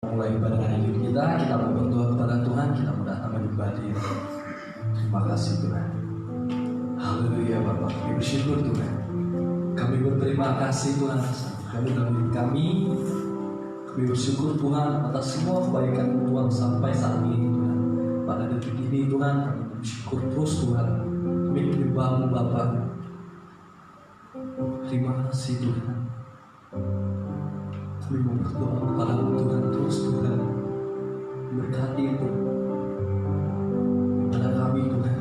Mulai ibadah hidup kita mau berdoa kepada Tuhan, kita mau datang menyembah Dia. Terima kasih Tuhan. Haleluya Bapak, kami bersyukur Tuhan. Kami berterima kasih Tuhan atas kami bersyukur Tuhan atas semua kebaikan Tuhan sampai saat ini Tuhan. Pada detik ini Tuhan, kami bersyukur terus Tuhan. Kami menyembah-Mu Bapa. Terima kasih Tuhan. Kami mau berdoa kepada Tuhan terus Tuhan. Berkati itu pada kami Tuhan.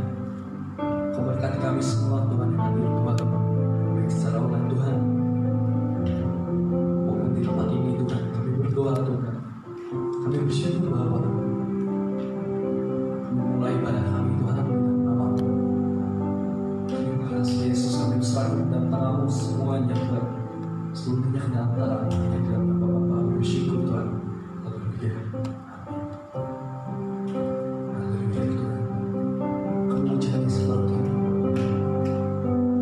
Kau berkati kami semua Tuhan yang hadir Tuhan, baik secara online Tuhan maupun di tempat ini Tuhan. Kami berdoa Tuhan. Kami bersyukur Bapa. Memulai pada kami Tuhan dalam nama-Mu. Terima kasih Yesus, kami berserah dalam tangan-Mu semuanya Tuhan. Seluruhnya ke dalam tangan-Mu yang dalam nama Bapa. Kami bersyukur Tuhan. Haleluya. Haleluya Tuhan. Kamu jadi seperti ini.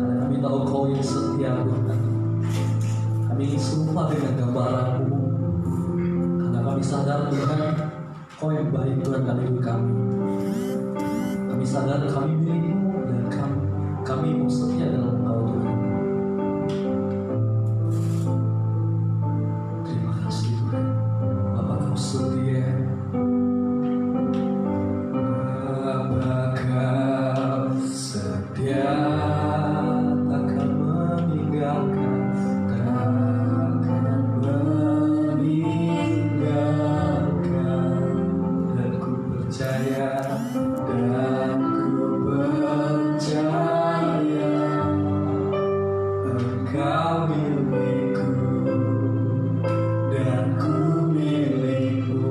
Karena kami tahu Kau yang setia Tuhan. Kami ingin serupa dengan gambaran-Mu. Karena kami sadar Tuhan, Kau yang baik Tuhan dalam hidup kami. Kami sadar kami milik-Mu dan kami mau setia dalam Engkau Tuhan. Terima kasih Tuhan. Bapa Kau setia. Bapa Kau setia, takkan meninggalkan, takkan meninggalkan. Dan ku percaya, Engkau milikku dan ku milikmu.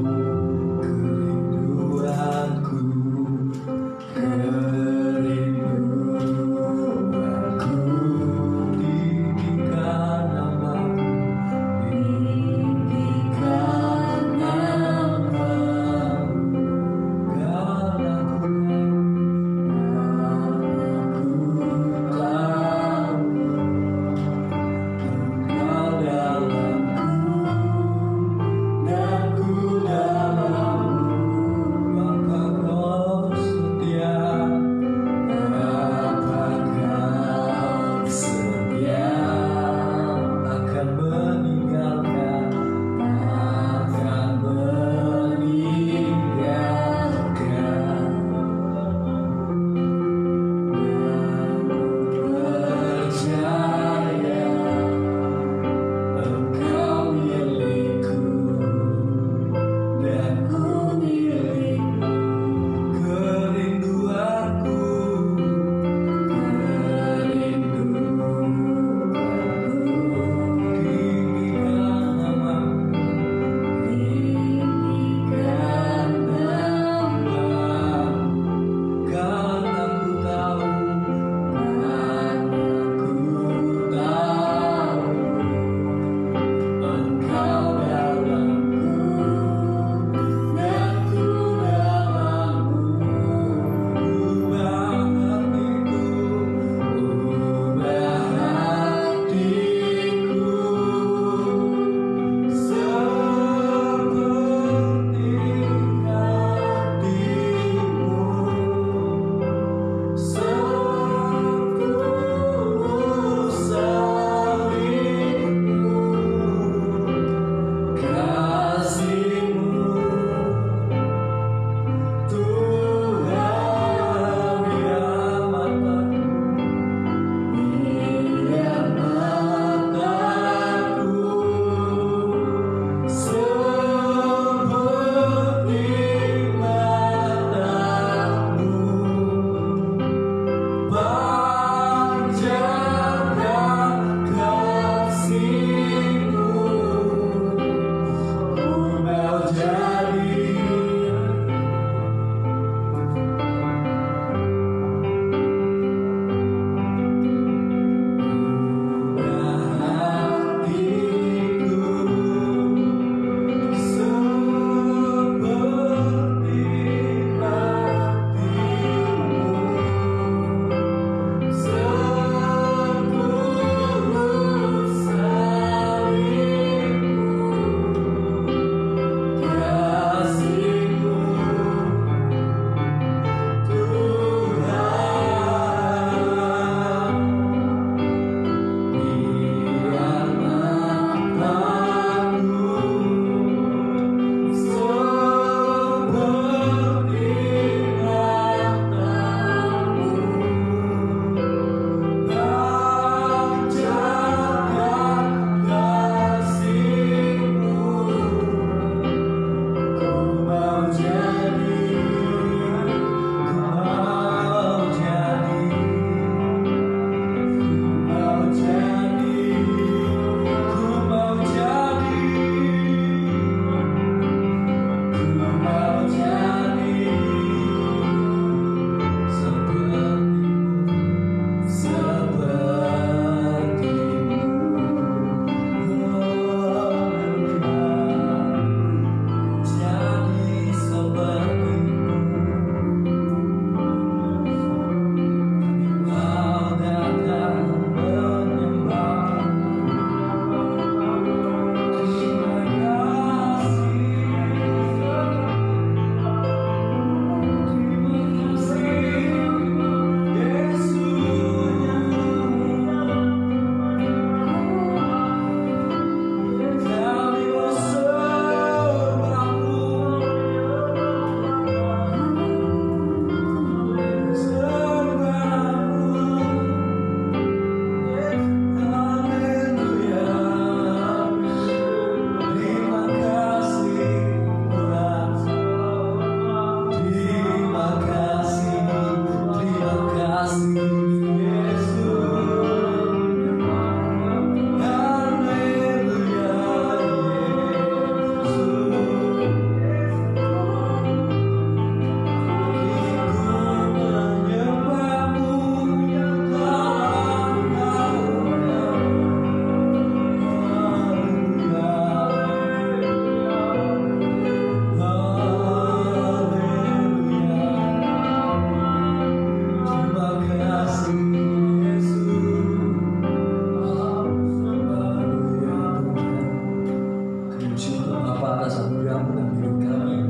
Kamu dalam hidup kami.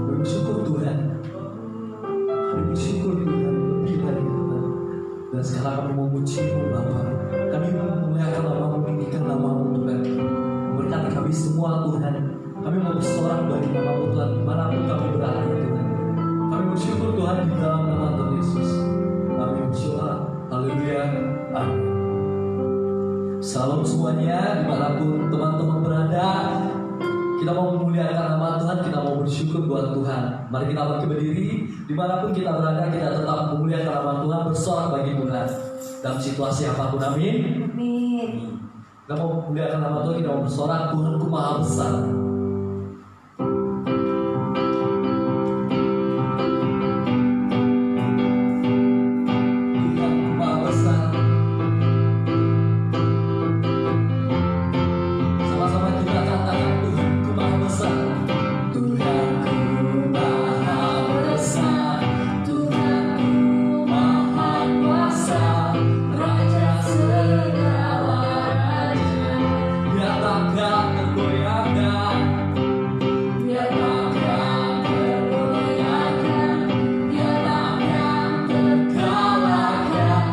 Kami bersyukur Tuhan. Kami bersyukur Tuhan lebih dari Tuhan. Dan sekarang kami memuji-Mu Bapa. Kami memuliakan nama-Mu, meninggikan nama-Mu Tuhan. Berkati kami semua Tuhan. Kami mau bersorak bagi nama-Mu Tuhan dimanapun kami berada Tuhan. Kami bersyukur Tuhan di dalam nama Tuhan Yesus. Kami bersyukur. Haleluya. Amin. Salam semuanya dimanapun teman-teman berada. Kita mau memuliakan nama Tuhan, kita mau bersyukur buat Tuhan. Mari kita bangkit berdiri, dimanapun kita berada, kita tetap memuliakan nama Tuhan, bersorak bagi Tuhan dalam situasi apapun. Amin. Amin. Kita mau memuliakan nama Tuhan, kita mau bersorak, Tuhanku Maha Besar. Tuhanku Maha Besar. Sama-sama kita katakan Tuhanku Maha Besar. Tuhanku Maha Besar, Tuhanku Maha Kuasa, Raja segala raja. Dia takkan tergoyahkan, dia takkan tergoyahkan, dia takkan terkalahkan.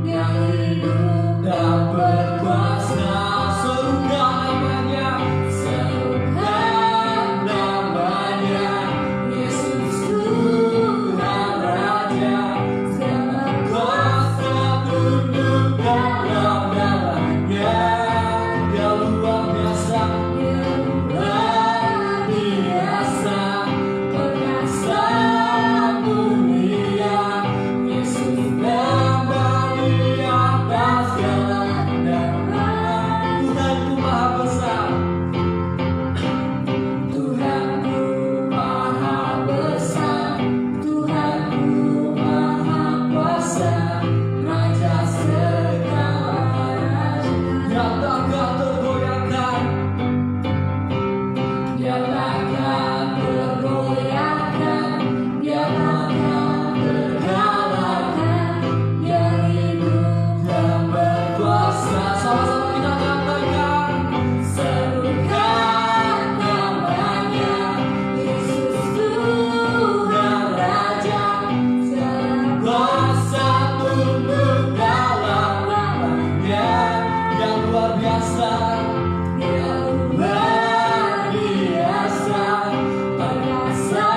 Dia hidup dan berkuasa. Serukan namanya, serukan namanya, Yesus Tuhan Raja. Segala kuasa tunduk dalam namanya. Dia luar biasa, dia luar biasa, perkasa mulia. Yesus nama di atas segala nama. Tuhanku Maha Besar. Tuhanku Maha Besar, Tuhanku Maha Kuasa, Raja segala raja. Dia takkan tergoyahkan, dia takkan tergoyahkan, dia takkan terkalahkan. Dia hidup dan berkuasa. Sama-sama kita katakan, serukan namanya, Yesus Tuhan Raja. Segala kuasa tunduk dalam namanya. Dia luar biasa, dia luar biasa, perkasa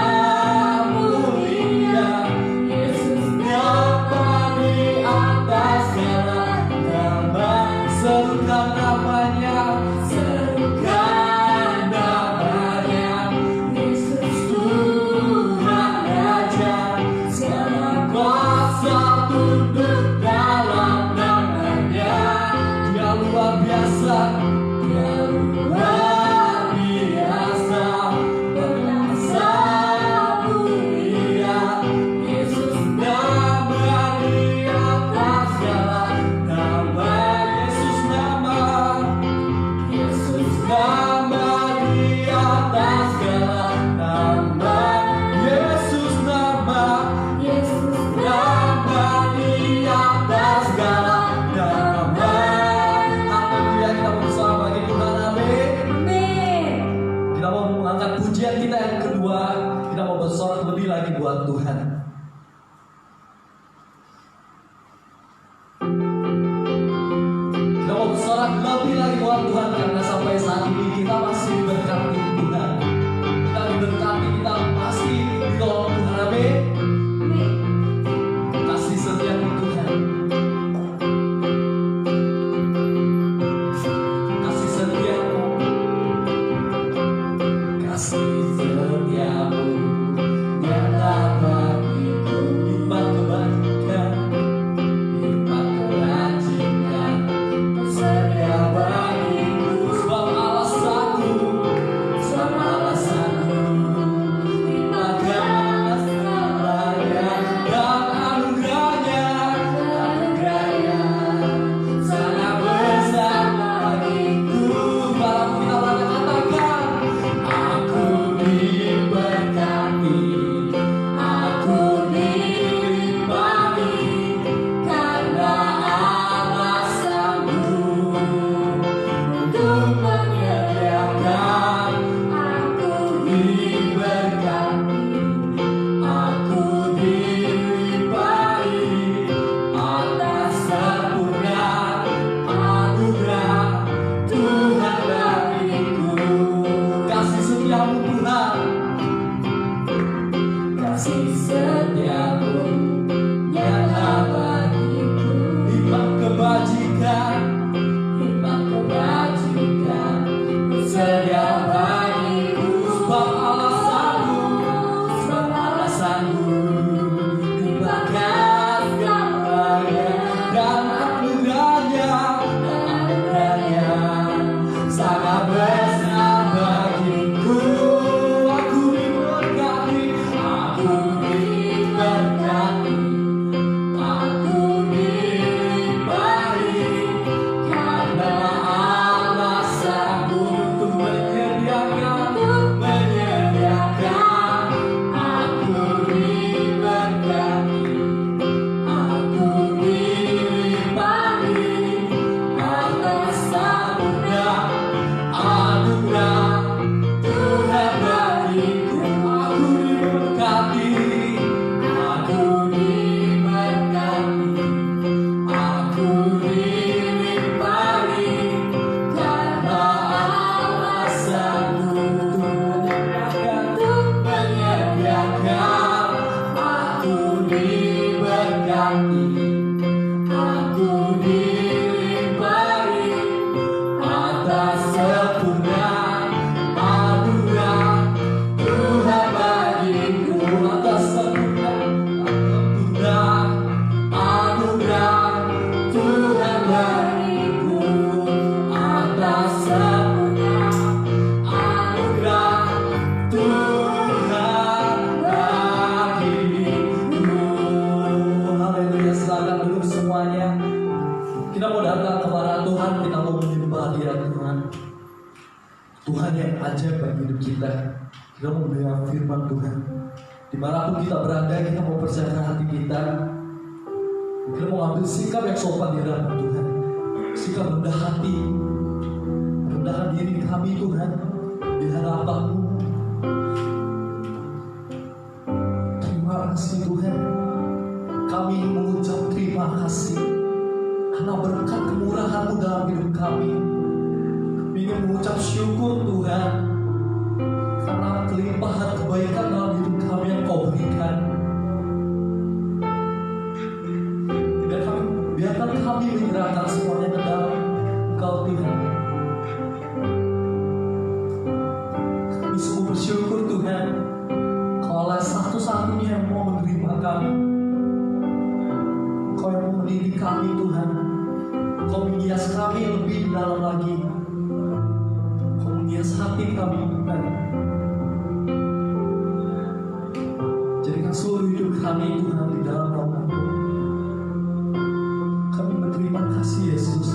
mulia. Yesus nama di atas segala nama. Serukan namanya, serukan namanya, Yesus Tuhan Raja. Segala kuasa tunduk dalam namanya. Dia luar biasa, dia luar biasa, perkasa mulia. Yesus nama di atas segala nama. Yesus nama, Yesus nama di atas segala nama. Yesus nama, Yesus nama di atas segala nama. Haleluya, kita bersama bagi Tuhan. Amin. Amin. Kita mau mengangkat pujian kita yang kedua. Kita mau bersorak lebih lagi buat Tuhan. Kita mau bersorak lebih lagi buat Tuhan, karena sampai saat ini kita masih diberkati Tuhan. Kita diberkati, kita masih ditolong Tuhan. Amin. Amin. Kasih setiamu Tuhan, kasih setiamu, kasih setiamu nyata bagiku. Lipat kebaikan, lipat kebajikan, setia bagiku. Sebab alasanku, sebab alasanku, limpahkan segalanya. Dan anugerahnya, anugerahnya sangat besar bagiku. Malam kita banyak katakan, aku yang ajaib bagi hidup kita. Kita mau mendengar firman Tuhan. Dimanapun kita berada, kita mau percayakan hati kita. Kita mau ambil sikap yang sopan di hadapan Tuhan. Sikap rendah hati, rendahkan diri kami Tuhan di hadapan-Mu. Terima kasih Tuhan. Kami mengucap terima kasih karena berkat kemurahan-Mu dalam hidup kami. Kami ingin mengucap syukur Tuhan karena kelimpahan kebaikan dalam hidup kami yang Kau berikan. Biarkan kami menyerahkan semuanya ke dalam Engkau Tuhan. Kami sungguh bersyukur Tuhan, Kaulah satu-satunya yang mau menerima kami. Kau yang mau mendidik kami Tuhan. Kau menghias kami lebih dalam lagi. Kau menghias hati kami Tuhan. Jadikan seluruh hidup kami Tuhan di dalam nama-Mu. Kami berterima kasih Yesus.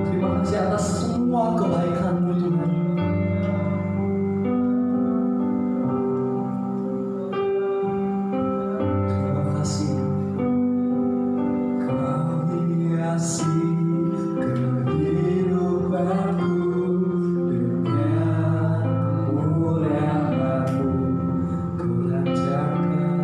Terima kasih atas semua kebaikan-Mu Tuhan. Terima kasih. Kau hiasi kehidupanku dengan kemuliaan-Mu. Kau rancangkan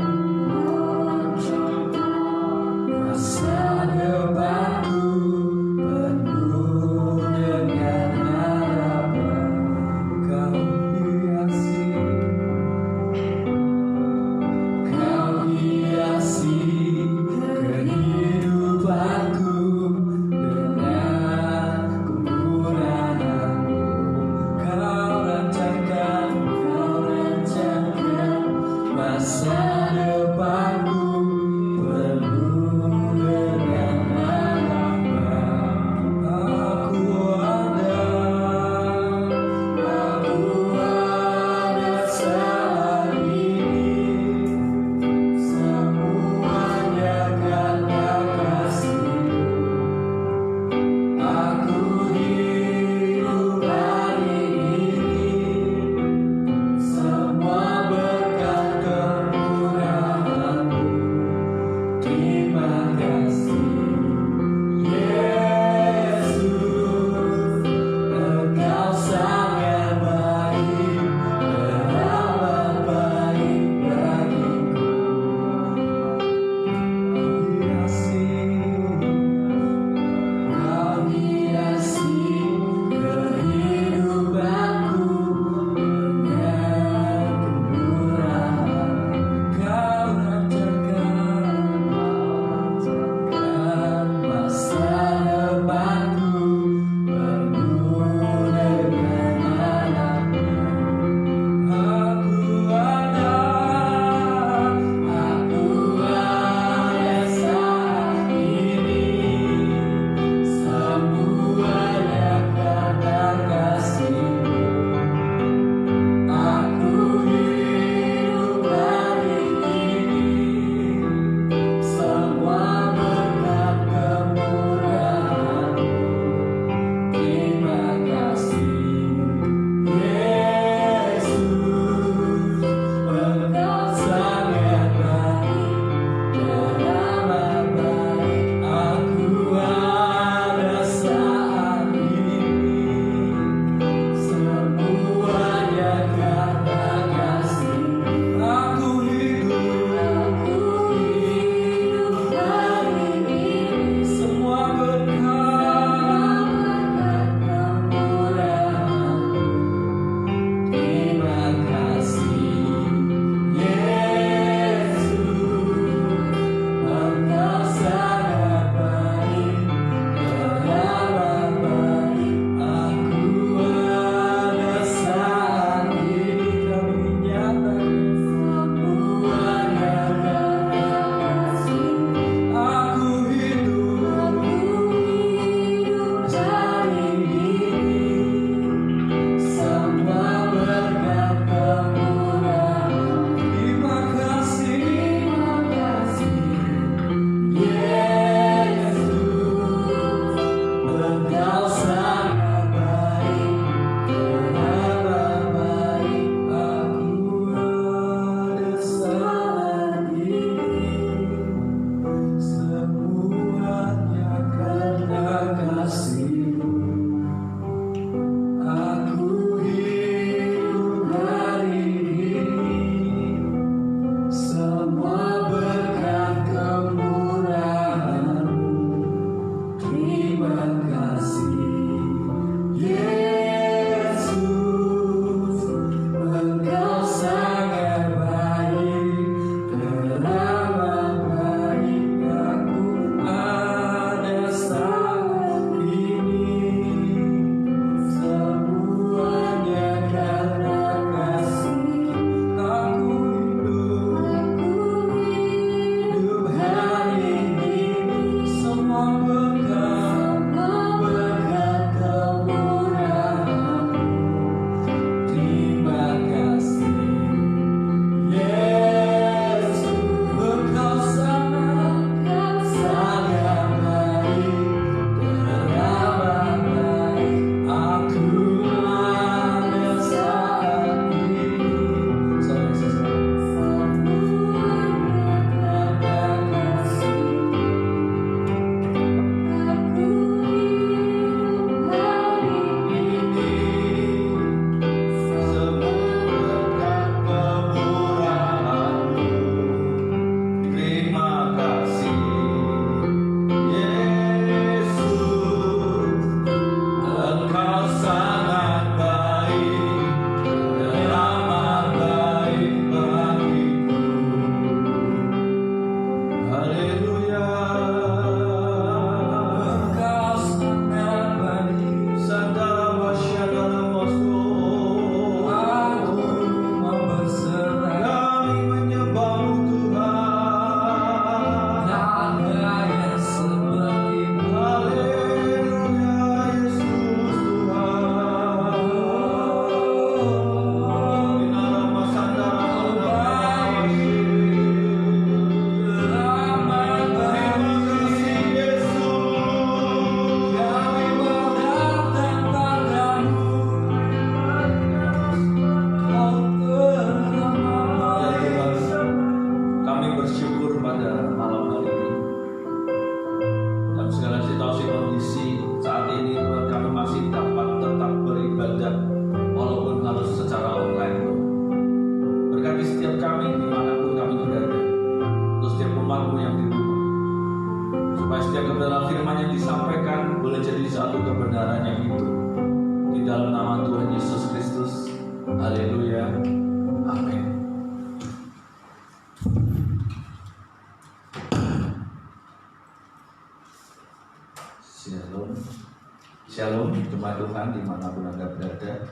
Shalom, jemaat Tuhan dimanapun Anda berada.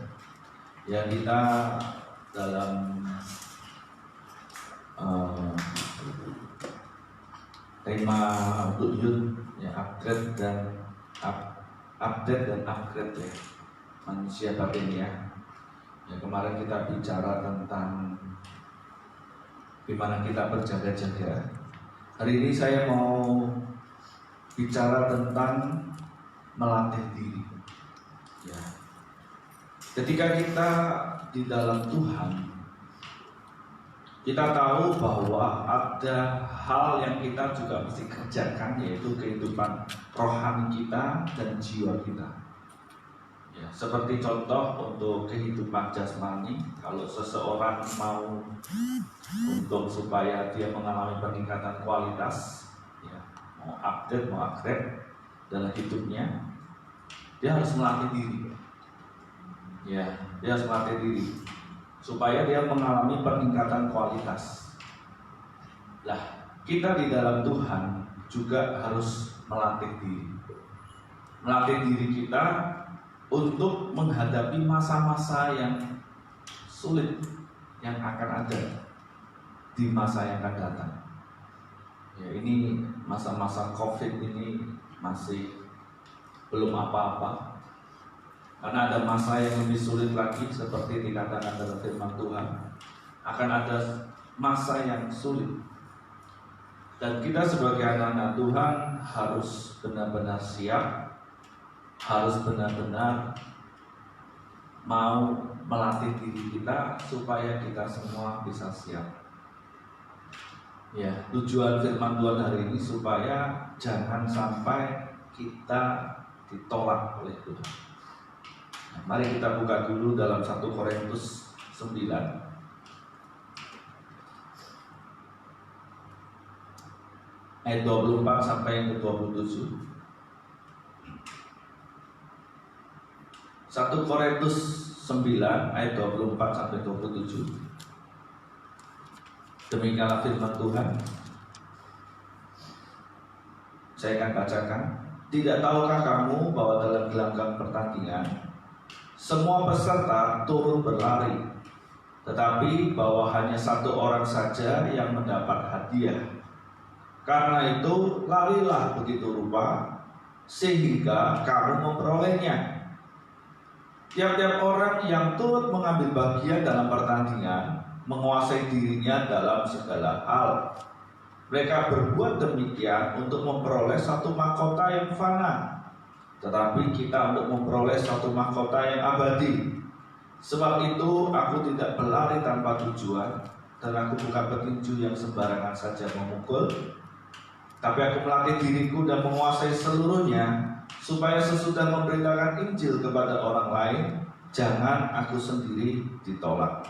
Ya, kita dalam tema untuk youth, ya, upgrade dan upgrade ya, manusia batin ya. Ya, kemarin kita bicara tentang gimana kita berjaga-jaga. Hari ini saya mau bicara tentang melatih diri. Ya. Ketika kita di dalam Tuhan, kita tahu bahwa ada hal yang kita juga mesti kerjakan, yaitu kehidupan rohani kita dan jiwa kita. Ya, seperti contoh untuk kehidupan jasmani, kalau seseorang mau untuk supaya dia mengalami peningkatan kualitas, ya, mau upgrade dalam hidupnya, dia harus melatih diri. Ya, dia harus melatih diri supaya dia mengalami peningkatan kualitas. Lah, kita di dalam Tuhan juga harus melatih diri. Melatih diri kita untuk menghadapi masa-masa yang sulit yang akan ada di masa yang akan datang. Ya, ini masa-masa COVID ini masih belum apa-apa, karena ada masa yang lebih sulit lagi, seperti dikatakan dalam firman Tuhan, akan ada masa yang sulit. Dan kita sebagai anak-anak Tuhan harus benar-benar siap, harus benar-benar mau melatih diri kita supaya kita semua bisa siap. Ya, tujuan firman Tuhan hari ini supaya jangan sampai kita ditolak oleh Tuhan. Nah, mari kita buka dulu dalam 1 Korintus 9 ayat 24 sampai yang ke-27. 1 Korintus 9 ayat 24 sampai 27. Demikianlah firman Tuhan. Saya akan bacakan. Tidak tahukah kamu bahwa dalam gelanggang pertandingan semua peserta turun berlari, tetapi bahwa hanya satu orang saja yang mendapat hadiah. Karena itu larilah begitu rupa sehingga kamu memperolehnya. Tiap-tiap orang yang turut mengambil bagian dalam pertandingan menguasai dirinya dalam segala hal. Mereka berbuat demikian untuk memperoleh satu mahkota yang fana, tetapi kita untuk memperoleh satu mahkota yang abadi. Sebab itu aku tidak berlari tanpa tujuan, dan aku bukan petinju yang sembarangan saja memukul, tapi aku melatih diriku dan menguasai seluruhnya, supaya sesudah memberitakan Injil kepada orang lain, jangan aku sendiri ditolak.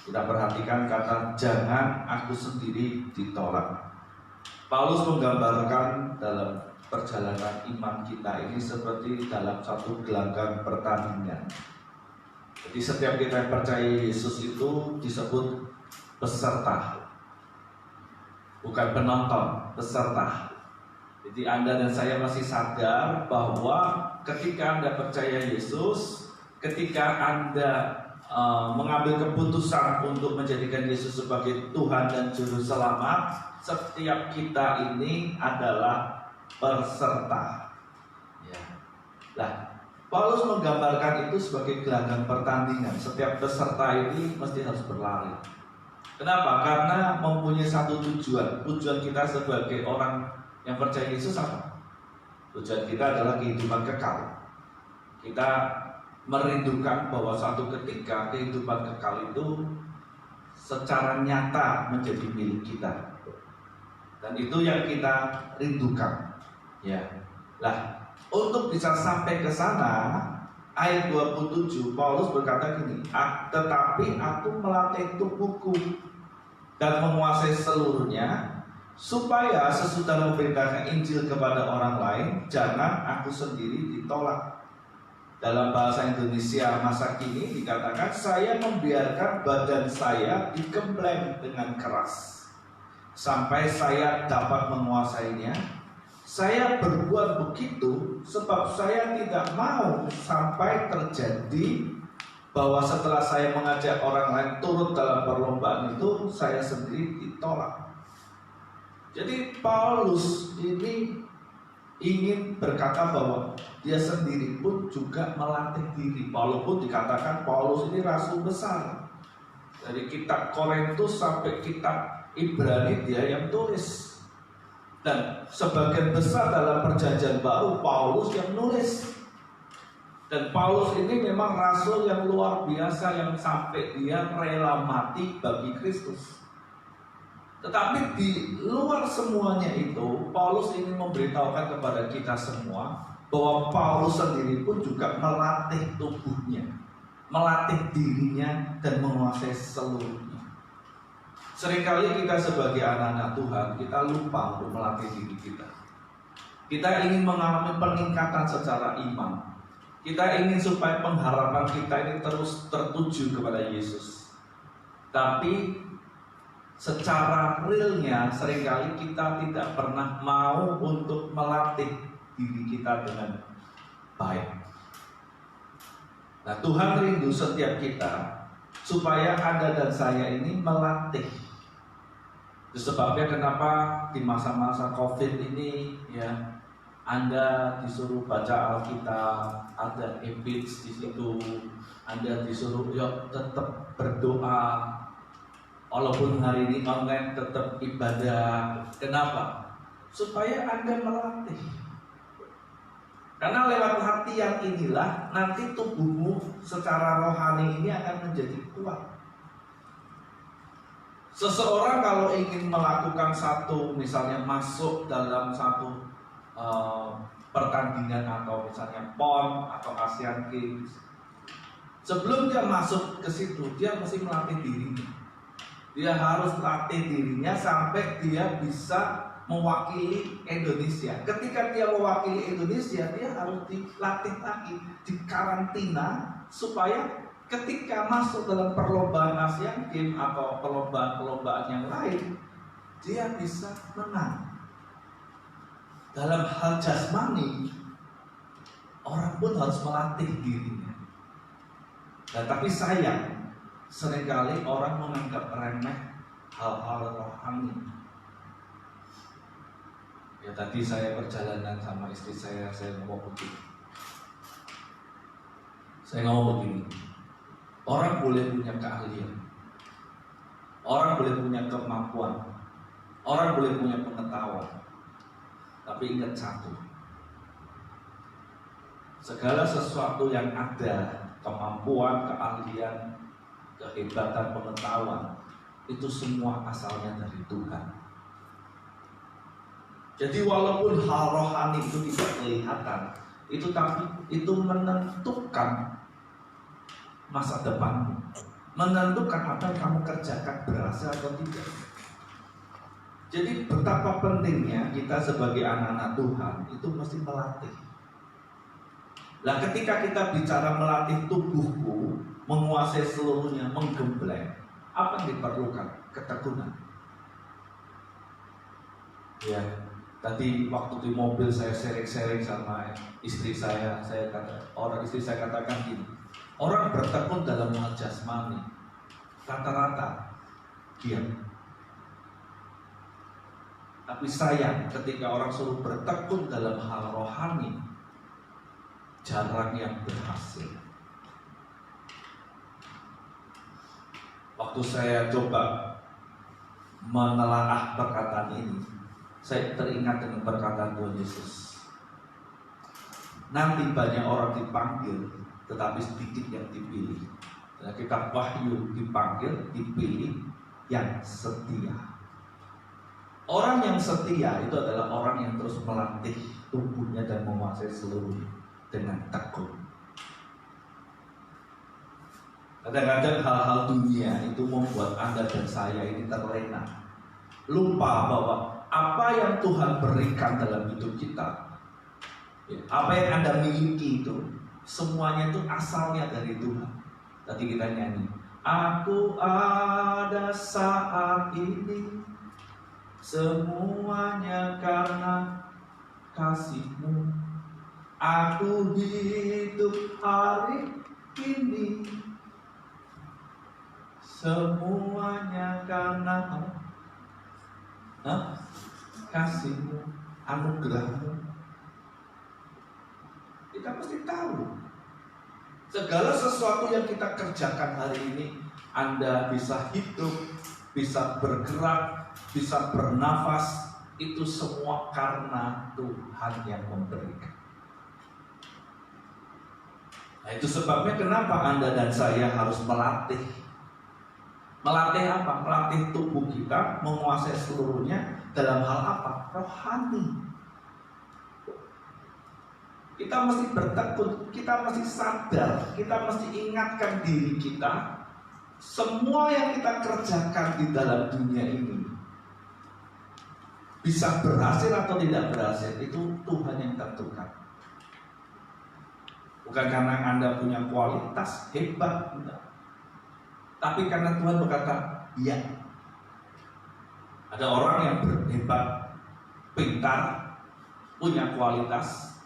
Kita perhatikan kata jangan aku sendiri ditolak. Paulus menggambarkan dalam perjalanan iman kita ini seperti dalam satu gelanggang pertandingan. Jadi setiap kita yang percaya Yesus itu disebut peserta, bukan penonton, peserta. Jadi Anda dan saya masih sadar bahwa ketika Anda percaya Yesus, ketika Anda mengambil keputusan untuk menjadikan Yesus sebagai Tuhan dan Juru Selamat, setiap kita ini adalah peserta. Ya. Nah, Paulus menggambarkan itu sebagai gelanggang pertandingan. Setiap peserta ini mesti harus berlari. Kenapa? Karena mempunyai satu tujuan. Tujuan kita sebagai orang yang percaya Yesus apa? Tujuan kita adalah kehidupan kekal. Kita merindukan bahwa suatu ketika kehidupan kekal itu secara nyata menjadi milik kita, dan itu yang kita rindukan. Ya, lah untuk bisa sampai ke sana, ayat 27 Paulus berkata gini, tetapi aku melatih tubuhku dan menguasai seluruhnya, supaya sesudah memberitakan Injil kepada orang lain, jangan aku sendiri ditolak. Dalam bahasa Indonesia masa kini dikatakan, saya membiarkan badan saya digembleng dengan keras sampai saya dapat menguasainya, Saya berbuat begitu sebab saya tidak mau sampai terjadi bahwa setelah saya mengajak orang lain turut dalam perlombaan itu, saya sendiri ditolak. Jadi Paulus ini ingin berkata bahwa dia sendiri pun juga melatih diri. Walaupun dikatakan Paulus ini rasul besar, dari kitab Korintus sampai kitab Ibrani dia yang tulis. Dan sebagian besar dalam perjanjian baru Paulus yang nulis. Dan Paulus ini memang rasul yang luar biasa, yang sampai dia rela mati bagi Kristus. Tetapi di luar semuanya itu, Paulus ingin memberitahukan kepada kita semua bahwa Paulus sendiri pun juga melatih tubuhnya, melatih dirinya, dan menguasai seluruhnya. Seringkali kita sebagai anak-anak Tuhan, kita lupa untuk melatih diri kita. Kita ingin mengalami peningkatan secara iman. Kita ingin supaya pengharapan kita ini terus tertuju kepada Yesus. Tapi secara realnya seringkali kita tidak pernah mau untuk melatih diri kita dengan baik. Nah, Tuhan rindu setiap kita supaya Anda dan saya ini melatih. Itu sebabnya kenapa di masa-masa COVID ini ya Anda disuruh baca Alkitab, ada habits di situ, Anda disuruh tetap berdoa. Walaupun hari ini online tetap ibadah. Kenapa? Supaya Anda melatih. Karena lewat latihan inilah nanti tubuhmu secara rohani ini akan menjadi kuat. Seseorang kalau ingin melakukan satu, misalnya masuk dalam satu pertandingan atau misalnya PON atau Asian Games, sebelum dia masuk ke situ dia mesti melatih dirinya. Dia harus latih dirinya sampai dia bisa mewakili Indonesia. Ketika dia mewakili Indonesia, dia harus dilatih lagi, dikarantina supaya ketika masuk dalam perlombaan Asian Games atau perlombaan-perlombaan yang lain, dia bisa menang. Dalam hal jasmani, orang pun harus melatih dirinya. Dan tapi sayang, seringkali orang menganggap remeh hal-hal rohani. Ya tadi saya perjalanan sama istri saya ngomong begini. Saya ngomong begini. Orang boleh punya keahlian, orang boleh punya kemampuan, orang boleh punya pengetahuan. Tapi ingat satu, segala sesuatu yang ada, kemampuan, keahlian, kehebatan, pengetahuan, itu semua asalnya dari Tuhan. Jadi walaupun hal rohani itu tidak kelihatan, tapi itu menentukan masa depanmu, menentukan apa yang kamu kerjakan berhasil atau tidak. Jadi betapa pentingnya kita sebagai anak-anak Tuhan itu mesti melatih. Nah, ketika kita bicara melatih tubuhku, menguasai seluruhnya, menggembleng, apa yang diperlukan? Ketekunan. Ya, tadi waktu di mobil saya sharing sama istri saya istri saya katakan gini, orang bertekun dalam hal jasmani rata-rata diam. Tapi sayang, ketika orang suruh bertekun dalam hal rohani, jarang yang berhasil. Waktu saya coba menelaah perkataan ini, saya teringat dengan perkataan Tuhan Yesus. Nanti banyak orang dipanggil, tetapi sedikit yang dipilih. Dalam kitab Wahyu dipanggil, dipilih yang setia. Orang yang setia itu adalah orang yang terus melatih tubuhnya dan menguasai seluruhnya dengan tekun. Kadang-kadang hal-hal dunia itu membuat Anda dan saya ini terlena, lupa bahwa apa yang Tuhan berikan dalam hidup kita, apa yang Anda miliki itu, semuanya itu asalnya dari Tuhan. Tadi kita nyanyi, aku ada saat ini, semuanya karena kasih-Mu. Aku hidup hari ini semuanya karena kasih-Mu, anugerah-Mu. Kita mesti tahu segala sesuatu yang kita kerjakan hari ini, Anda bisa hidup, bisa bergerak, bisa bernafas, itu semua karena Tuhan yang memberikan. Nah, itu sebabnya kenapa Anda dan saya harus melatih. Melatih apa? Melatih tubuh kita menguasai seluruhnya dalam hal apa? Rohani. Kita mesti bertekun, kita mesti sadar, kita mesti ingatkan diri kita, semua yang kita kerjakan di dalam dunia ini bisa berhasil atau tidak berhasil, itu Tuhan yang tentukan. Bukan karena Anda punya kualitas hebat, enggak. Tapi karena Tuhan berkata, iya. Ada orang yang berhebat, pintar, punya kualitas,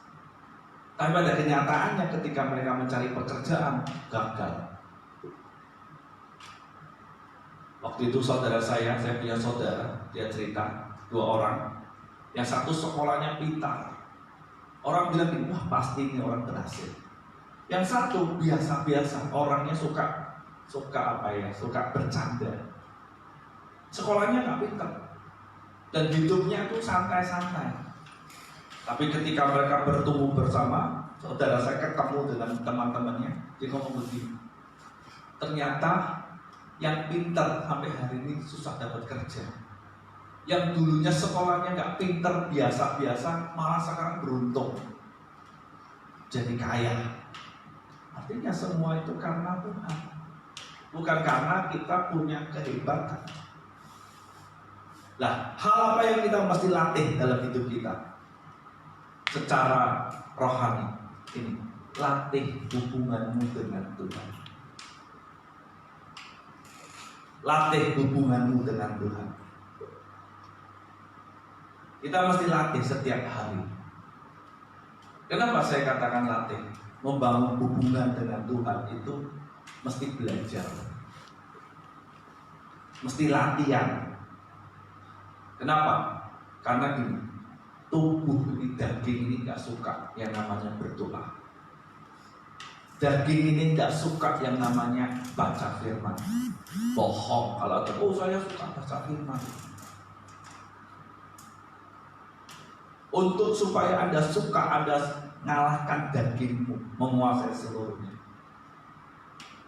tapi pada kenyataannya ketika mereka mencari pekerjaan, gagal. Waktu itu saya punya saudara, dia cerita 2 orang. Yang satu sekolahnya pintar. Orang bilang, wah pasti ini orang berhasil. Yang satu biasa-biasa, orangnya suka bercanda. Sekolahnya nggak pintar dan hidupnya tuh santai-santai. Tapi ketika mereka bertumbuh bersama, saudara saya ketemu dengan teman-temannya, dia ngomong begini, ternyata yang pintar sampai hari ini susah dapat kerja. Yang dulunya sekolahnya nggak pintar, biasa-biasa, malah sekarang beruntung jadi kaya. Artinya semua itu karena Tuhan, bukan karena kita punya kehebatan. Nah, hal apa yang kita mesti latih dalam hidup kita secara rohani? Ini, latih hubunganmu dengan Tuhan. Latih hubunganmu dengan Tuhan. Kita mesti latih setiap hari. Kenapa saya katakan latih? Membangun hubungan dengan Tuhan itu mesti belajar, mesti latihan. Kenapa? Karena gini, tubuh ini, daging ini gak suka yang namanya berdoa. Daging ini gak suka yang namanya baca firman. Bohong kalau ada, oh saya suka baca firman. Untuk supaya Anda suka, Anda ngalahkan dagingmu, menguasai seluruhnya.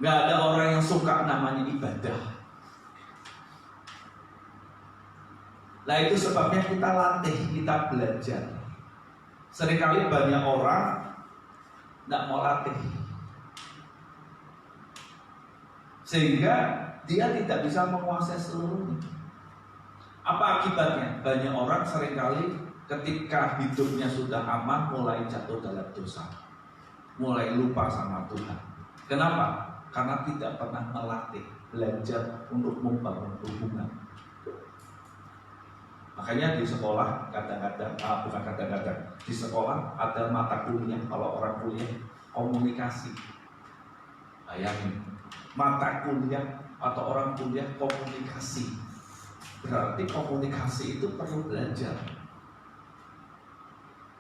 Gak ada orang yang suka namanya ibadah. Nah itu sebabnya kita latih, kita belajar. Seringkali banyak orang gak mau latih, sehingga dia tidak bisa menguasai seluruhnya. Apa akibatnya? Banyak orang seringkali ketika hidupnya sudah aman mulai jatuh dalam dosa, mulai lupa sama Tuhan. Kenapa? Karena tidak pernah melatih, belajar untuk membangun hubungan. Makanya di sekolah di sekolah ada mata kuliah, kalau orang kuliah komunikasi. Bayangin, mata kuliah atau orang kuliah komunikasi. Berarti komunikasi itu perlu belajar.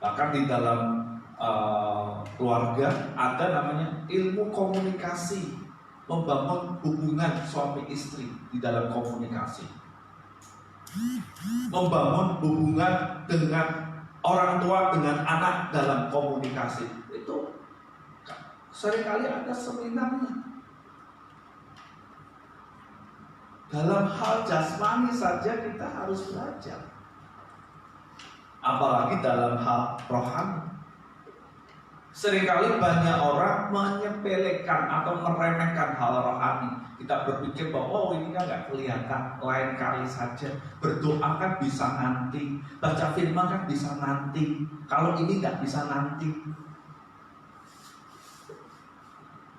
Bahkan di dalam keluarga ada namanya ilmu komunikasi, membangun hubungan suami istri di dalam komunikasi, membangun hubungan dengan orang tua dengan anak dalam komunikasi. Itu seringkali ada seminarnya. Dalam hal jasmani saja kita harus belajar, apalagi dalam hal rohani. Seringkali banyak orang menyepelekan atau meremehkan hal rohani. Kita berpikir bahwa oh ini kan gak kelihatan, lain kali saja. Berdoa kan bisa nanti, baca firman kan bisa nanti. Kalau ini gak bisa nanti.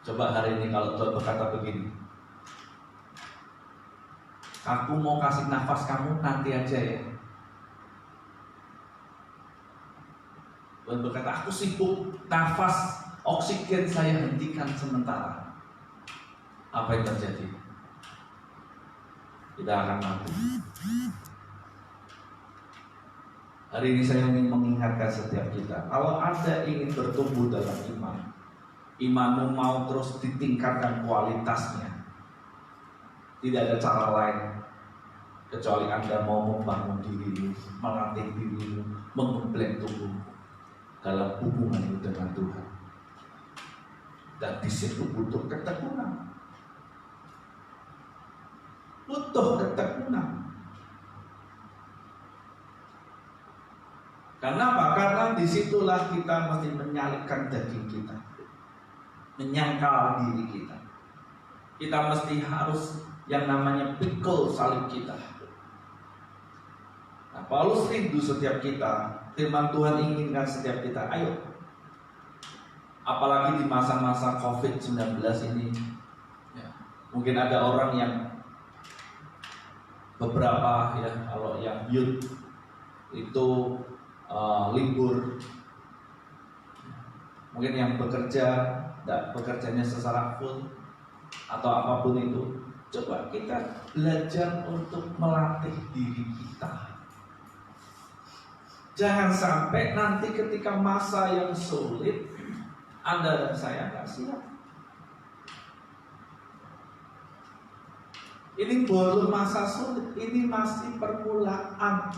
Coba hari ini kalau Tuhan berkata begini, aku mau kasih nafas kamu nanti aja ya. Tuhan berkata, aku sibuk, nafas oksigen saya hentikan sementara. Apa yang terjadi? Kita akan mati. Hari ini saya ingin mengingatkan setiap kita, kalau Anda ingin bertumbuh dalam iman, imanmu mau terus ditingkatkan kualitasnya, tidak ada cara lain kecuali Anda mau membangun dirimu, melatih dirimu, menggembleng tubuh dalam hubunganmu dengan Tuhan. Dan di situ butuh ketekunan. Butuh ketekunan. Karena apa? Karena disitulah kita mesti menyalipkan daging kita, menyangkal diri kita. Kita mesti harus yang namanya pikul salib kita. Nah, Paulus rindu setiap kita. Firman Tuhan inginkan setiap kita. Ayo. Apalagi di masa-masa COVID-19 ini, ya, mungkin ada orang yang beberapa ya, kalau yang youth itu libur, mungkin yang bekerja, bekerjanya secara full atau apapun itu, coba kita belajar untuk melatih diri kita. Jangan sampai nanti ketika masa yang sulit, Anda dan saya nggak siap. Ini belum masa sulit, ini masih permulaan.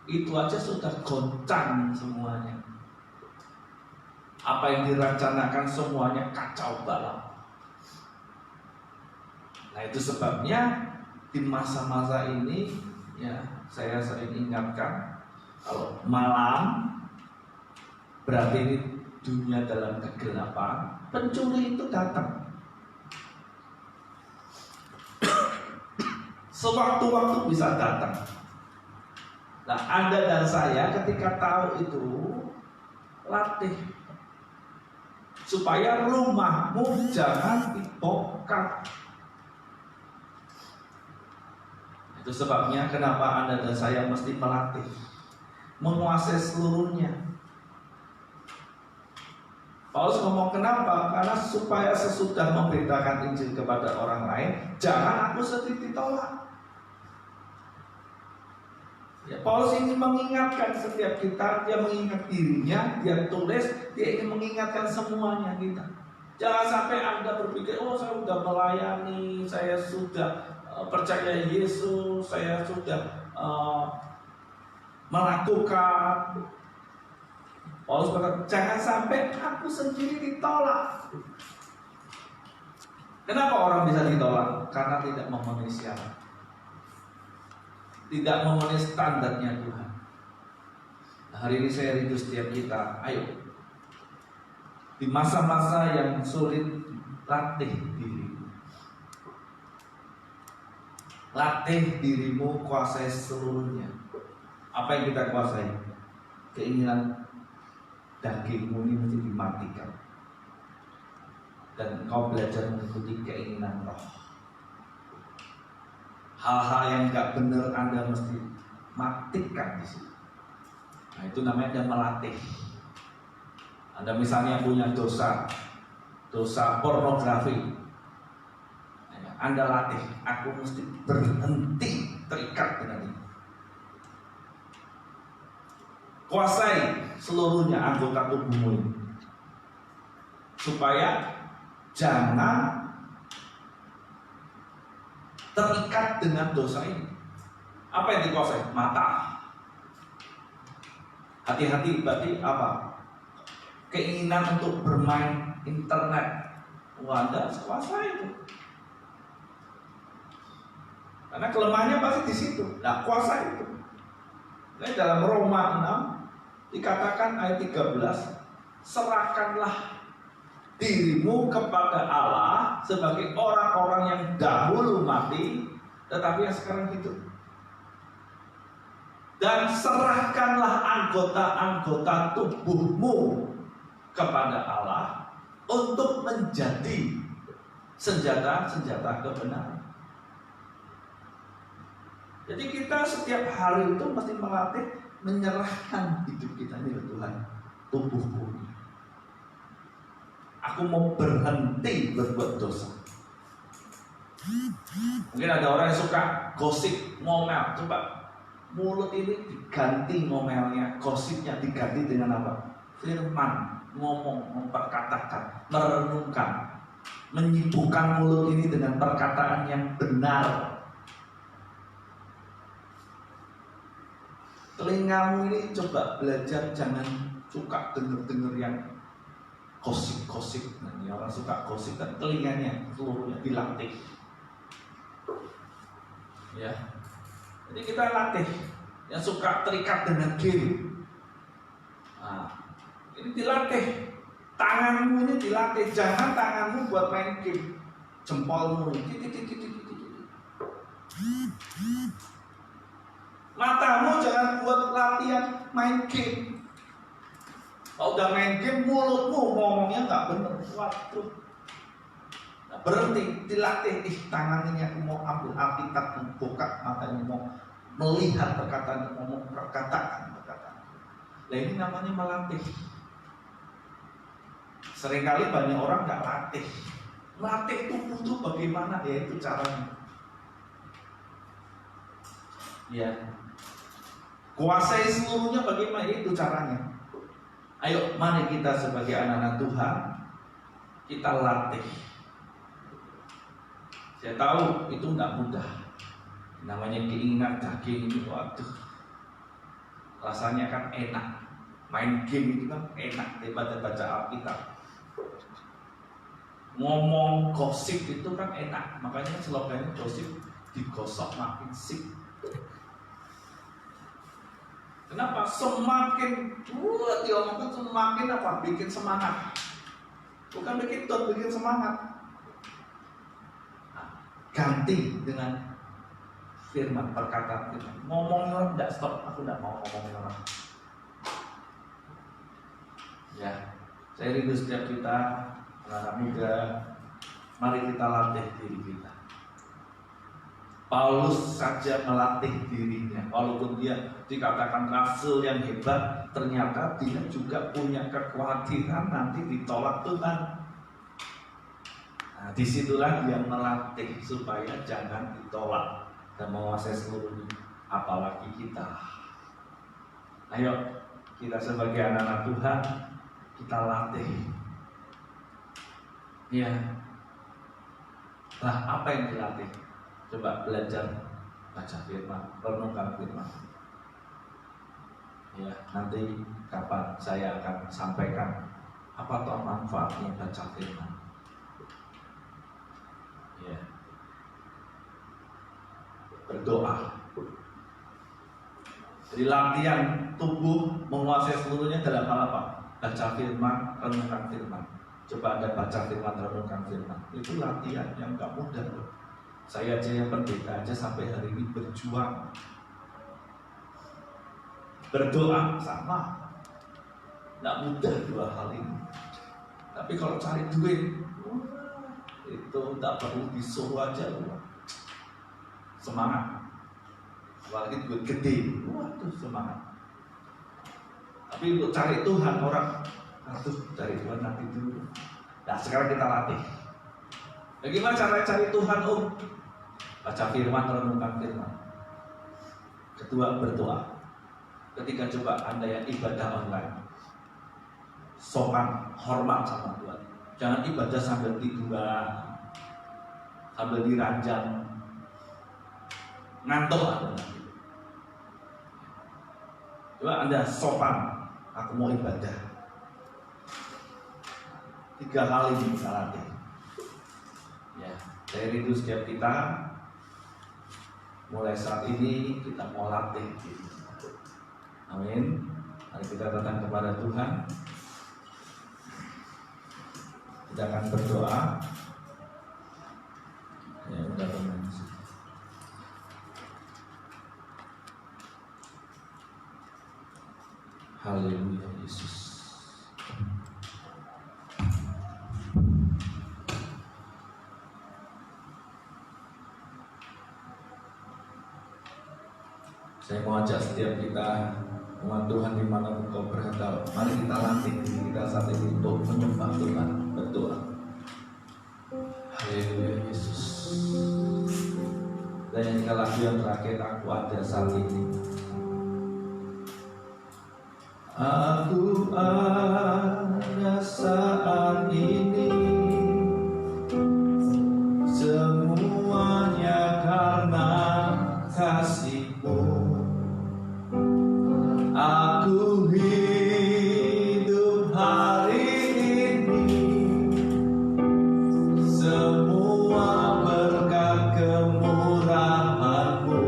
Itu aja sudah goncang semuanya. Apa yang dirancanakan semuanya kacau balau. Nah, itu sebabnya di masa-masa ini, ya, saya sering ingatkan, kalau malam berarti ini dunia dalam kegelapan, pencuri itu datang. Sewaktu-waktu bisa datang. Nah, Anda dan saya ketika tahu itu, latih supaya rumahmu jangan dibongkar. Itu sebabnya kenapa Anda dan saya mesti melatih, menguasai seluruhnya. Paulus ngomong kenapa? Karena supaya sesudah memberitakan Injil kepada orang lain, jangan aku sendiri ditolak. Ya, Paulus ingin mengingatkan setiap kita, dia mengingat dirinya, dia tulis, dia ingin mengingatkan semuanya kita. Jangan sampai Anda berpikir, oh saya sudah melayani, saya sudah percaya Yesus, saya sudah melakukan. Paulus berkata, jangan sampai aku sendiri ditolak. Kenapa orang bisa ditolak? Karena tidak memenuhi syarat, tidak memenuhi standarnya Tuhan. Nah, hari ini saya rindu setiap kita, ayo di masa-masa yang sulit, latih dirimu. Latih dirimu, kuasai seluruhnya. Apa yang kita kuasai? Keinginan dagingmu ini mesti dimatikan, dan engkau belajar mengikuti keinginan roh. Hal-hal yang gak benar Anda mesti matikan di situ. Nah, itu namanya Anda melatih. Anda misalnya punya dosa pornografi, Anda latih, aku mesti berhenti terikat dengan itu. Kuasai seluruhnya anggota tubuhmu ini, supaya jangan terikat dengan dosa ini. Apa yang dikuasai? Mata. Hati-hati berarti apa? Keinginan untuk bermain internet. Anda kuasai itu. Karena kelemahannya pasti di situ. Nah, kuasai itu. Nah, dalam Roma 6 dikatakan ayat 13, serahkanlah dirimu kepada Allah sebagai orang-orang yang dahulu mati, tetapi yang sekarang hidup. Dan serahkanlah anggota-anggota tubuhmu kepada Allah untuk menjadi senjata-senjata kebenaran. Jadi kita setiap hari itu mesti melatih menyerahkan hidup kita ini ke Tuhan. tubuhku. Aku mau berhenti berbuat dosa. Mungkin ada orang yang suka gosip, ngomel. Coba mulut ini diganti ngomelnya, gosipnya diganti dengan apa? Firman, ngomong, memperkatakan, merenungkan, menyibukkan mulut ini dengan perkataan yang benar. Telingamu ini coba belajar jangan suka dengar-dengar yang gosip-gosip. Nah, ini orang suka gosip dan telinganya seluruhnya dilatih. Ya, jadi kita latih yang suka terikat dengan game. Nah, ini dilatih. Tanganmu ini dilatih. Jangan tanganmu buat main game. Jempolmu ini. Matamu jangan buat latihan main game. Kalau udah main game, mulutmu ngomongnya nggak bener. Waduh. Nah, berhenti, dilatih. Tangan ini aku mau ambil Alkitab, buka matanya, mau melihat perkataan, mau perkataan. Nah, ini namanya melatih. Seringkali banyak orang nggak latih. Melatih tubuh itu bagaimana? Ya itu caranya. Ya. Kuasai seluruhnya bagaimana? Itu caranya. Ayo, mari kita sebagai anak-anak Tuhan, kita latih. Saya tahu itu nggak mudah. Namanya keinginan daging itu, waduh, rasanya kan enak. Main game itu kan enak daripada baca Alkitab. Ngomong gosip itu kan enak. Makanya slogannya gosip digosok makin sip. Kenapa? Semakin diomongkan semakin apa? Bikin semangat. Bukan bikin down, bikin semangat. Ganti dengan firman, perkataan firman. Ngomongin orang tidak stop. Aku tidak mau ngomongin orang. Ya, saya rindu setiap kita, anak-anak muda, mari kita latih diri kita. Paulus saja melatih dirinya, walaupun dia dikatakan rasul yang hebat, ternyata dia juga punya kekhawatiran nanti ditolak Tuhan. Nah, disitulah dia melatih supaya jangan ditolak dan menguasai seluruhnya, apalagi kita. Ayo, kita sebagai anak-anak Tuhan, kita latih. Ya. Nah, apa yang dilatih? Coba belajar baca firman, renungkan firman. Ya, nanti kapan saya akan sampaikan apa toh manfaatnya baca firman. Ya. Berdoa. Jadi latihan tubuh menguasai seluruhnya dalam hal apa? Baca firman, renungkan firman. Coba Anda baca firman, renungkan firman. Itu latihan yang gak mudah loh. Saya aja yang pendeta aja sampai hari ini berjuang. Berdoa sama. Gak mudah dua hal ini. Tapi kalau cari duit, itu tak perlu disuruh aja loh. Semangat. Apalagi duit gede, waduh semangat. Tapi untuk cari Tuhan orang, aduh cari Tuhan nanti dulu. Nah sekarang kita latih. Bagaimana cara cari Tuhan Baca firman, renungkan firman. Kedua, berdoa. Ketika coba Anda yang ibadah online, sopan, hormat sama Tuhan. Jangan ibadah sambil tiduran, sambil diranjang, ngantuk Anda. Coba Anda sopan, aku mau ibadah. 3 hal ini kita latih. Ya, saya rindu setiap kita. Mulai saat ini kita mau latih. Amin. Mari kita datang kepada Tuhan. Kita akan berdoa. Ya, udah teman. Haleluya Yesus. Saya mau ajak setiap kita Umat Tuhan dimanapun kau berada, mari kita latih diri kita saat ini untuk menyembah Tuhan, berdoa. Haleluya Yesus. Dan yang lagu yang terakhir, aku ada saat ini. Aku ada saat ini, semuanya karena kasih-Mu. Aku hidup hari ini, semua berkat kemurahan-Mu.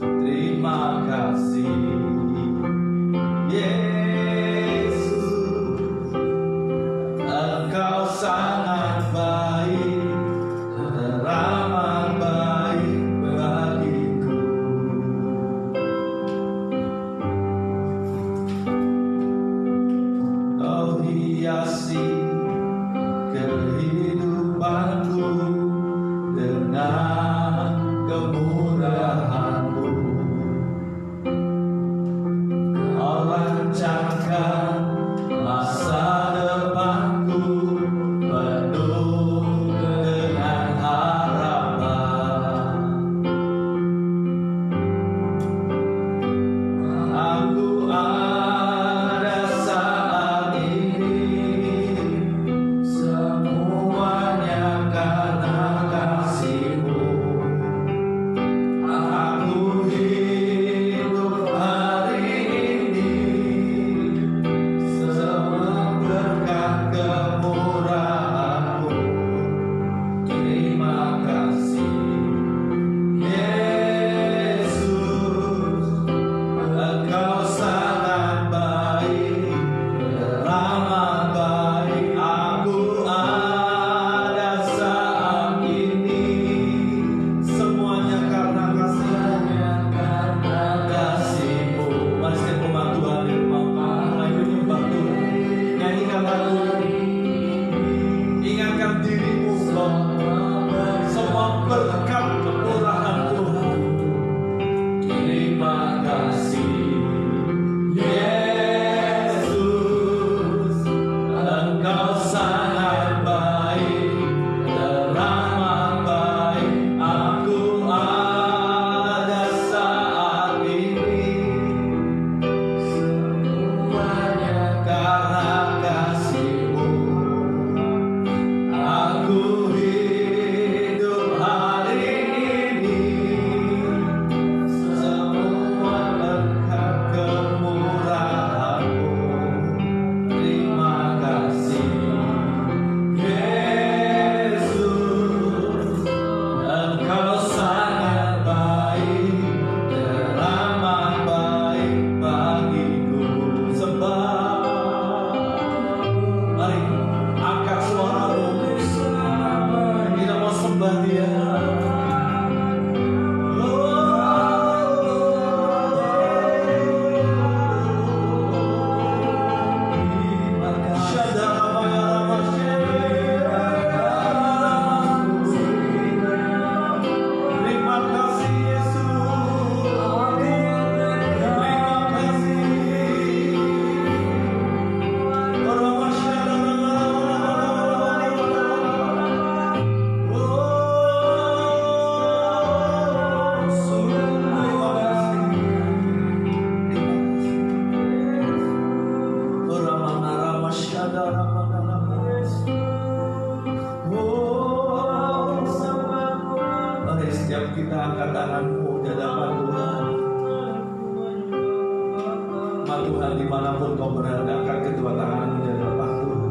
Terima kasih Yesus, Engkau sangat baik, teramat baik bagiku. Kau hiasi kehidupanku dengan kemurahan-Mu. Kau lancarkan masa depanku penuh dengan harapan. Aku ada saat ini, semuanya karena kasih-Mu. Aku hidup hari ini, semua berkat kemurahan-Mu. Terima kasih Yesus, Engkau sangat baik, teramat baik. Aku ada saat ini, semuanya karena kasih-Mu. Mari setiap umat Tuhan di rumah mulai menyembah Tuhan. Nyanyikan lagu, ingatkan dirimu bahwa semua berkat kemurahan Tuhan. Terima kasih Yesus, Engkau sangat baik, teramat baik. Aku ada saat ini, semuanya karena kasih-Mu. Aku hidup hari ini, semua berkat kemurahan-Mu. Terima kasih Yesus, Engkau sangat baik, teramat baik bagiku. Sembah, mari angkat suaramu, kita mau sembah Dia. Terima kasih Yesus, terima kasih. Mari setiap kita angkat tanganmu di hadapan Tuhan. Tuhan dimanapun kau berada, angkat kedua tanganmu di hadapan Tuhan.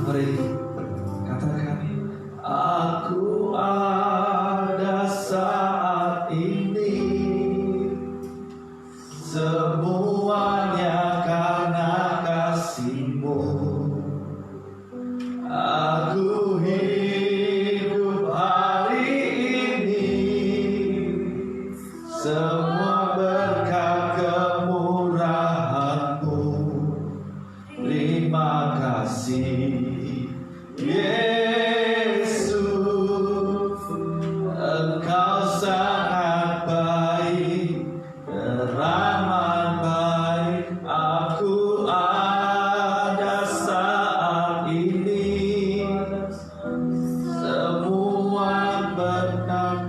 Mari katakan, aku ada saat ini, semuanya karena kasih-Mu. Aku hidup hari ini, semua berkat kemurahan-Mu.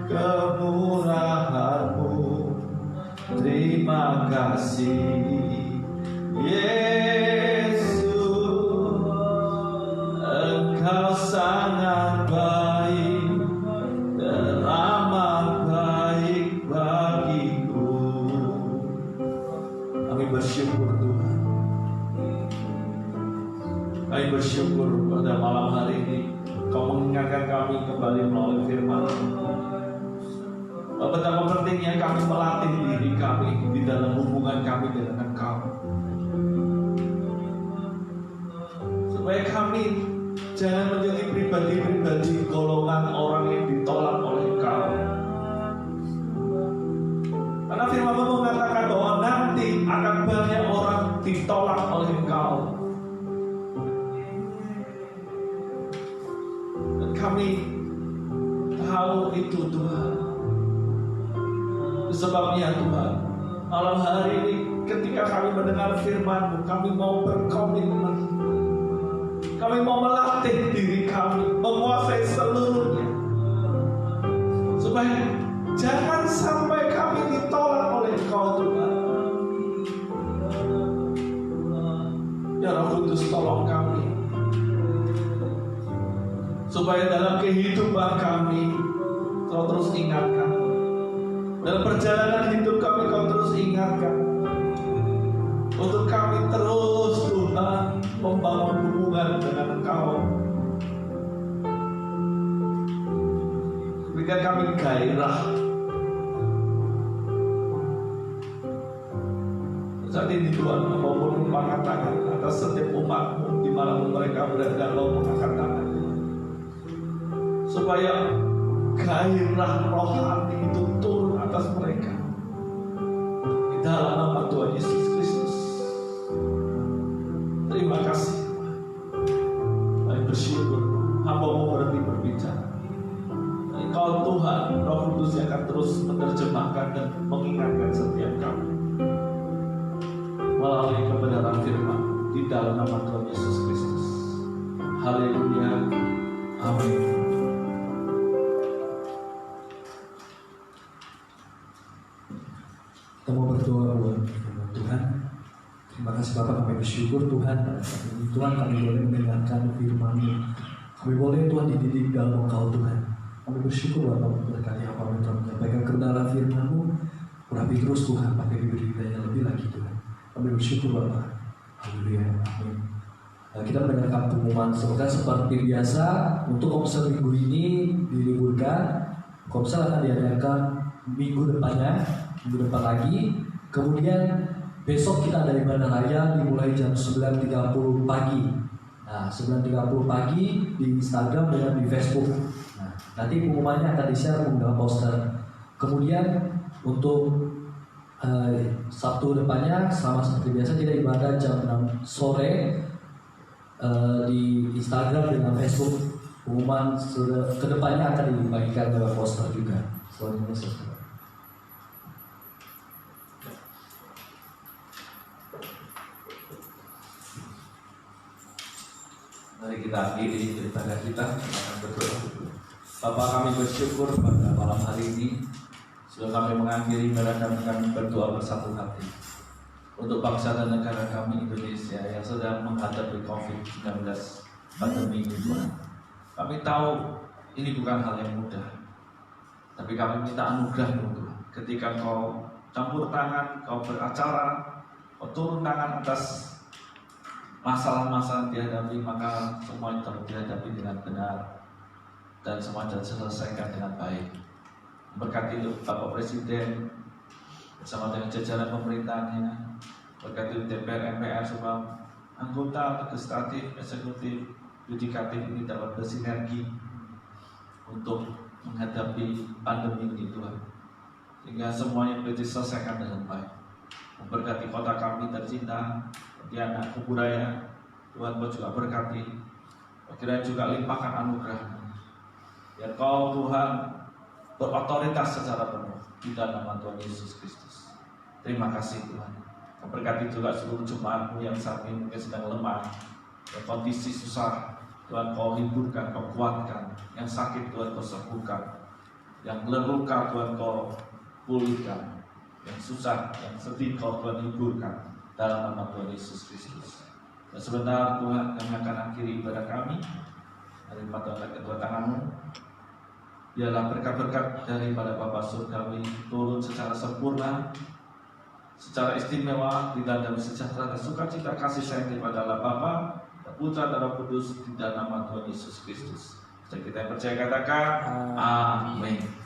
kemurahan-Mu. Terima kasih Yesus, Engkau sangat baik dan amat baik bagiku. Kami bersyukur Tuhan. Kami bersyukur pada malam hari ini Kau mengingatkan kami kembali melalui firman-Mu. Betapa pentingnya kami melatih diri kami di dalam hubungan kami dengan Engkau, supaya kami jangan menjadi pribadi-pribadi golongan orang yang ditolak oleh Engkau. Karena firman-Mu mengatakan bahwa nanti akan banyak orang ditolak oleh Engkau. Dan kami tahu itu Tuhan. Sebabnya Tuhan, malam hari ini ketika kami mendengar firman-Mu, kami mau berkomitmen, kami mau melatih diri kami, menguasai seluruhnya, supaya jangan sampai kami ditolak oleh Engkau Tuhan. Ya Roh Kudus, tolong kami, supaya dalam kehidupan kami Kau terus ingatkan. Dalam perjalanan hidup kami Kau terus ingatkan, untuk kami terus Tuhan membangun hubungan dengan Engkau. Berikan kami gairah. Saat ini Tuhan mau mengangkat tangan atas setiap umat-Mu dimanapun mereka berada, mau mengangkat tangan, supaya gairah rohani itu turun atas mereka di dalam nama Tuhan Yesus Kristus. Terima kasih. Kami bersyukur hamba-Mu berhenti berbicara. Engkau Tuhan Roh Kudus yang akan terus menerjemahkan dan mengingatkan setiap kami melalui kebenaran firman di dalam nama Tuhan Yesus Kristus. Haleluya. Amin. Kita mau berdoa buat Tuhan. Terima kasih Bapak, kami bersyukur Tuhan pada saat ini Tuhan kami boleh mendengarkan firman-Mu. Kami boleh Tuhan dididik dalam Engkau Tuhan. Kami bersyukur Bapak berkati apa yang Tuhan menyampaikan kebenaran firman-Mu. Urapi terus Tuhan, pakai diberi hidayah lebih lagi Tuhan. Kami bersyukur Bapak. Haleluya. Amin. Nah, kita mendengarkan pengumuman seperti biasa. Untuk komsel minggu ini diliburkan. Komsel akan diadakan minggu depannya, minggu depan lagi. Kemudian besok kita ada ibadah raya dimulai jam 9.30 pagi. Nah, 9.30 pagi di Instagram dan di Facebook. Nah, nanti pengumumannya akan di-share menggunakan poster. Kemudian untuk Sabtu depannya sama seperti biasa kita ibadah jam 6 sore di Instagram dan Facebook. Pengumuman kedepannya akan dibagikan lewat poster juga. Selanjutnya selesai. Mari kita akhiri daripada kita akan berdoa. Bapak, kami bersyukur pada malam hari ini sudah kami mengakhiri ibadah dan kami berdoa bersatu hati untuk bangsa dan negara kami Indonesia yang sedang menghadapi COVID-19 pandemi ini Tuhan. Kami tahu ini bukan hal yang mudah, tapi kami minta anugerah-Mu Tuhan. Ketika Kau campur tangan, Kau beracara, Kau turun tangan atas masalah-masalah dihadapi, maka semua itu dihadapi dengan benar dan semua diselesaikan dengan baik. Berkati Bapak Presiden bersama dengan jajaran pemerintahnya, berkati DPR, MPR, semua anggota legislatif, eksekutif, yudikatif ini dapat bersinergi untuk menghadapi pandemi ini Tuhan, sehingga semuanya boleh diselesaikan dengan baik. Memberkati kota kami tercinta, Pontianak, Kuburaya, Tuhan Kau juga berkati, kiranya juga limpahkan anugerah-Mu, biar Kau Tuhan berotoritas secara penuh di dalam nama Tuhan Yesus Kristus. Terima kasih Tuhan. Memberkati juga seluruh jemaat-Mu yang saat ini mungkin sedang lemah, yang kondisi susah, Tuhan Kau hiburkan, Kau kuatkan. Yang sakit Tuhan Kau sembuhkan. Yang luka Tuhan kau pulihkan, yang susah, yang sedih kau Tuhan hiburkan dalam nama Tuhan Yesus Kristus. Dan sebentar Tuhan, kami akan akhiri ibadah kami. Hari Tuhan kedua tanganmu. Biarlah berkat-berkat daripada Bapa Surgawi turun secara sempurna, secara istimewa di dalam sejahtera dan sukacita kasih sayang daripada Allah Bapa, Putra dan Roh Kudus di dalam nama Tuhan Yesus Kristus. Dan kita yang percaya katakan, Amin.